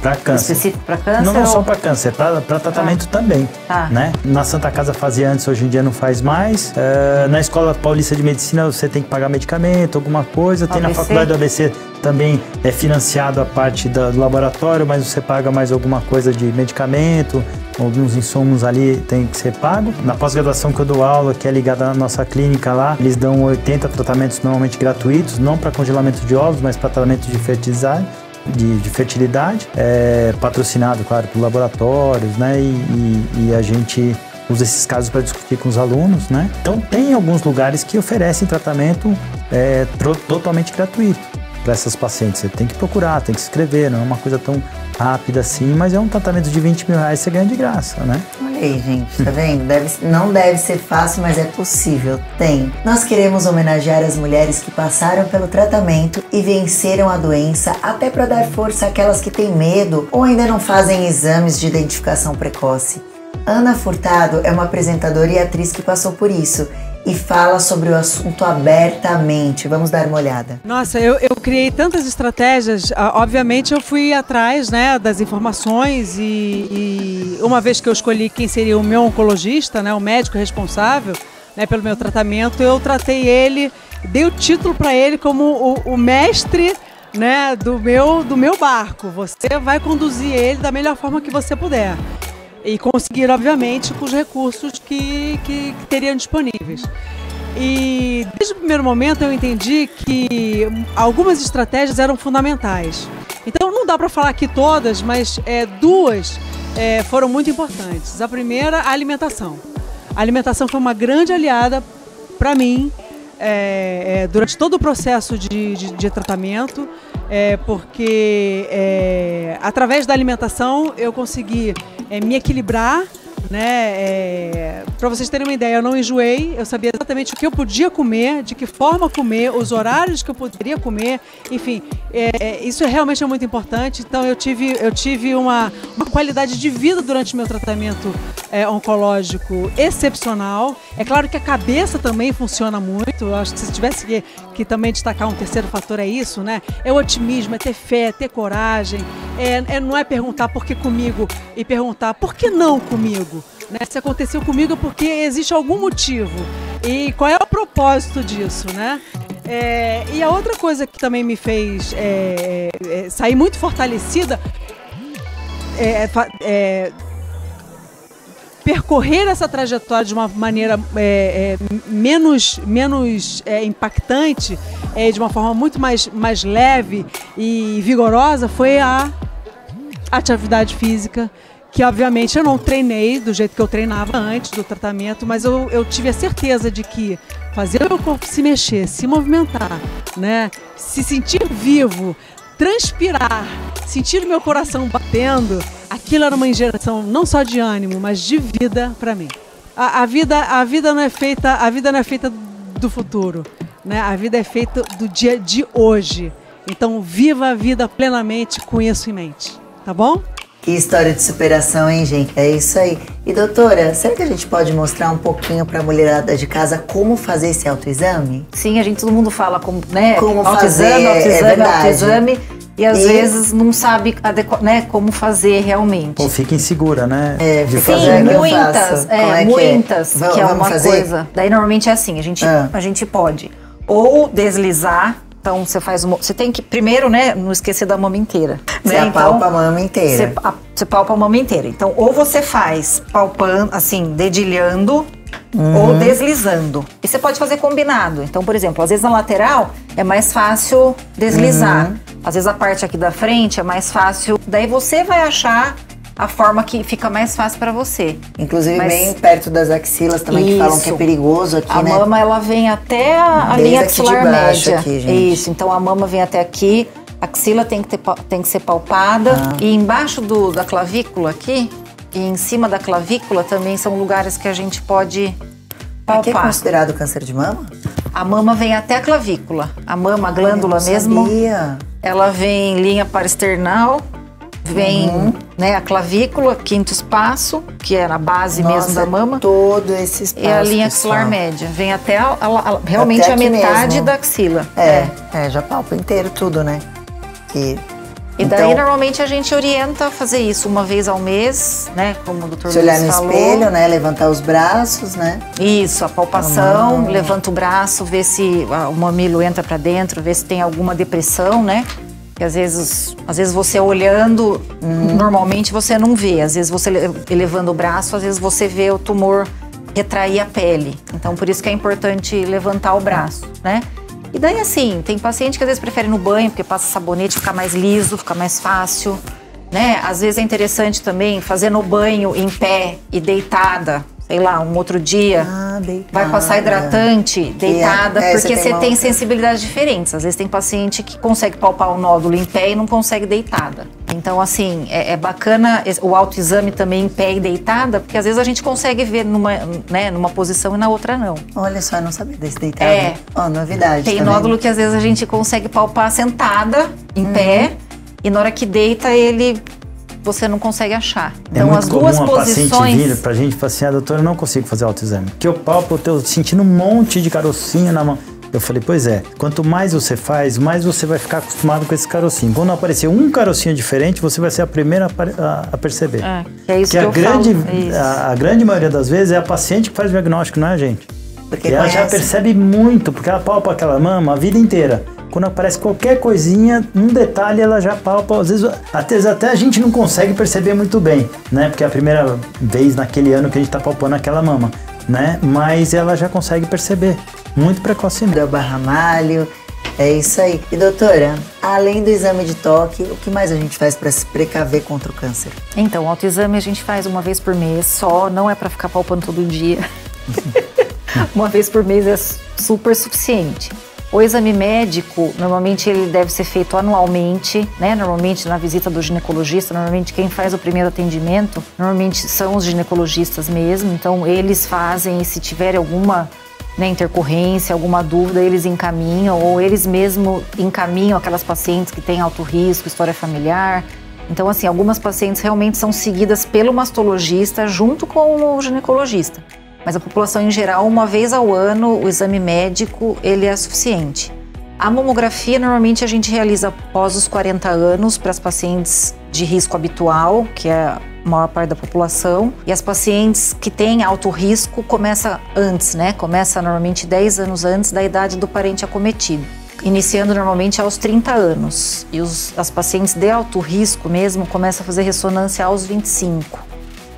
Para câncer. Específico para câncer? Não só para câncer, para tratamento também. Né? Na Santa Casa fazia antes, hoje em dia não faz mais. Na Escola Paulista de Medicina você tem que pagar medicamento, alguma coisa. Tem na Faculdade do ABC também financiado a parte do laboratório, mas você paga mais alguma coisa de medicamento, alguns insumos ali tem que ser pago. Na pós-graduação que eu dou aula, que é ligada à nossa clínica lá, eles dão 80 tratamentos normalmente gratuitos, não para congelamento de ovos, mas para tratamento de fertilidade. De fertilidade, patrocinado, claro, por laboratórios, né? E a gente usa esses casos para discutir com os alunos, né? Então tem alguns lugares que oferecem tratamento totalmente gratuito para essas pacientes. Você tem que procurar, tem que se inscrever, não é uma coisa tão rápida assim, mas é um tratamento de 20 mil reais que você ganha de graça, né? Olha aí, gente, tá vendo? Não deve ser fácil, mas é possível, tem. Nós queremos homenagear as mulheres que passaram pelo tratamento e venceram a doença, até para dar força àquelas que têm medo ou ainda não fazem exames de identificação precoce. Ana Furtado é uma apresentadora e atriz que passou por isso e fala sobre o assunto abertamente. Vamos dar uma olhada. Nossa, eu criei tantas estratégias. Obviamente eu fui atrás, né, das informações e uma vez que eu escolhi quem seria o meu oncologista, né, o médico responsável, né, pelo meu tratamento, eu tratei ele, dei o título para ele como o mestre, né, do meu barco. Você vai conduzir ele da melhor forma que você puder. E conseguir, obviamente, com os recursos que teriam disponíveis. E desde o primeiro momento eu entendi que algumas estratégias eram fundamentais. Então não dá para falar aqui todas, mas duas foram muito importantes. A primeira, a alimentação. A alimentação foi uma grande aliada para mim durante todo o processo de tratamento, porque através da alimentação eu consegui me equilibrar, né? Para vocês terem uma ideia, eu não enjoei, eu sabia exatamente o que eu podia comer, de que forma comer, os horários que eu poderia comer, enfim, isso realmente é muito importante. Então eu tive uma qualidade de vida durante o meu tratamento oncológico excepcional. É claro que a cabeça também funciona muito. Eu acho que se tivesse que também destacar um terceiro fator é isso, né? É o otimismo, é ter fé, é ter coragem, não é perguntar por que comigo e perguntar por que não comigo. Né? Se aconteceu comigo é porque existe algum motivo. E qual é o propósito disso, né? E a outra coisa que também me fez sair muito fortalecida percorrer essa trajetória de uma maneira menos impactante, de uma forma muito mais leve e vigorosa, foi a atividade física, que obviamente eu não treinei do jeito que eu treinava antes do tratamento, mas eu tive a certeza de que fazer o meu corpo se mexer, se movimentar, né, se sentir vivo, transpirar, sentir o meu coração batendo, aquilo era uma injeção não só de ânimo, mas de vida para mim. A vida não é feita do futuro, né? A vida é feita do dia de hoje. Então, viva a vida plenamente com isso em mente, tá bom? Que história de superação, hein, gente? É isso aí. E doutora, será que a gente pode mostrar um pouquinho pra mulherada de casa como fazer esse autoexame? Sim, todo mundo fala como, né? Como autoexame, fazer, autoexame. E às vezes não sabe né, como fazer realmente. Ou fica insegura, né? Sim, muitas, que é uma coisa. Daí normalmente é assim, a gente pode ou deslizar. Então você tem que primeiro, né, não esquecer da mama inteira. Você apalpa a mama inteira. Você palpa a mama inteira. Então ou você faz palpando, assim, dedilhando ou deslizando. E você pode fazer combinado. Então, por exemplo, às vezes na lateral é mais fácil deslizar. Às vezes a parte aqui da frente é mais fácil. Daí você vai achar a forma que fica mais fácil para você. Inclusive bem perto das axilas também, que falam que é perigoso aqui, né? A mama, ela vem até a linha axilar média. Aqui, gente. Isso, então a mama vem até aqui, a axila tem que ser palpada. E embaixo da clavícula aqui, e em cima da clavícula também são lugares que a gente pode palpar. Aqui é considerado câncer de mama? A mama vem até a clavícula. A mama, a glândula mesmo, ela vem em linha parasternal. Vem né, a clavícula, quinto espaço, que é a base mesmo da mama. Todo esse espaço. E a linha axilar média. Vem até realmente até a metade mesmo da axila. Já palpa inteiro tudo, né? E daí, normalmente, a gente orienta a fazer isso uma vez ao mês, né? Como o doutor Luiz falou. Se olhar no espelho, né? Levantar os braços, né? Isso, a palpação, levanta o braço, vê se o mamilo entra pra dentro, vê se tem alguma depressão, né? Que às vezes você olhando, normalmente você não vê. Às vezes você elevando o braço, às vezes você vê o tumor retrair a pele. Então, por isso que é importante levantar o braço, né? E daí, assim, tem paciente que às vezes prefere no banho, porque passa sabonete, fica mais liso, fica mais fácil, né? Às vezes é interessante também fazer no banho em pé e deitada. Sei lá, um outro dia, vai passar hidratante, deitada, porque você tem sensibilidades diferentes. Às vezes tem paciente que consegue palpar o nódulo em pé e não consegue deitada. Então, assim, é bacana o autoexame também em pé e deitada, porque às vezes a gente consegue ver numa posição e na outra não. Olha só, eu não sabia desse deitado. Novidade. Tem nódulo que às vezes a gente consegue palpar sentada, em pé, e na hora que deita você não consegue achar. Então, as duas posições... paciente vir pra gente e falar assim, doutora, eu não consigo fazer autoexame. Porque eu palpo, eu tô sentindo um monte de carocinho na mão. Eu falei, pois é, quanto mais você faz, mais você vai ficar acostumado com esse carocinho. Quando aparecer um carocinho diferente, você vai ser a primeira a perceber. É isso que eu falo. A grande maioria das vezes é a paciente que faz o diagnóstico, não é a gente. Porque ela já percebe muito, porque ela palpa aquela mama a vida inteira. Quando aparece qualquer coisinha, um detalhe, ela já palpa. Às vezes até a gente não consegue perceber muito bem, né? Porque é a primeira vez naquele ano que a gente tá palpando aquela mama, né? Mas ela já consegue perceber, muito precocemente. Delba Ramalho, é isso aí. E doutora, além do exame de toque, o que mais a gente faz para se precaver contra o câncer? Então, o autoexame a gente faz uma vez por mês só, não é para ficar palpando todo dia. Uma vez por mês é super suficiente. O exame médico, normalmente ele deve ser feito anualmente, né? Normalmente na visita do ginecologista, normalmente quem faz o primeiro atendimento, normalmente são os ginecologistas mesmo, então eles fazem e se tiver alguma intercorrência, alguma dúvida, eles encaminham ou eles mesmo encaminham aquelas pacientes que têm alto risco, história familiar. Então, assim, algumas pacientes realmente são seguidas pelo mastologista junto com o ginecologista. Mas a população em geral, uma vez ao ano, o exame médico, ele é suficiente. A mamografia, normalmente a gente realiza após os 40 anos para as pacientes de risco habitual, que é a maior parte da população. E as pacientes que têm alto risco começa antes, né? Começa normalmente 10 anos antes da idade do parente acometido. Iniciando normalmente aos 30 anos. E as pacientes de alto risco mesmo começam a fazer ressonância aos 25.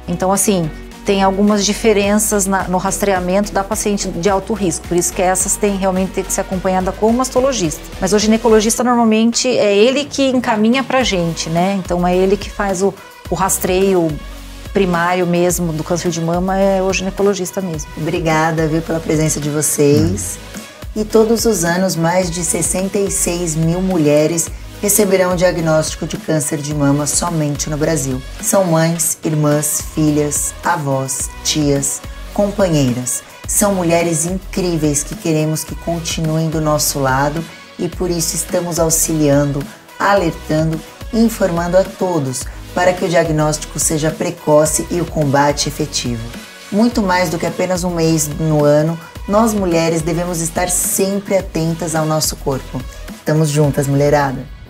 Então, assim, tem algumas diferenças no rastreamento da paciente de alto risco, por isso que essas têm realmente que ser acompanhada com o mastologista. Mas o ginecologista normalmente é ele que encaminha pra gente, né? Então é ele que faz o rastreio primário mesmo do câncer de mama, é o ginecologista mesmo. Obrigada, viu, pela presença de vocês. E todos os anos, mais de 66 mil mulheres receberão o diagnóstico de câncer de mama somente no Brasil. São mães, irmãs, filhas, avós, tias, companheiras. São mulheres incríveis que queremos que continuem do nosso lado e por isso estamos auxiliando, alertando e informando a todos para que o diagnóstico seja precoce e o combate efetivo. Muito mais do que apenas um mês no ano, nós mulheres devemos estar sempre atentas ao nosso corpo. Estamos juntas, mulherada!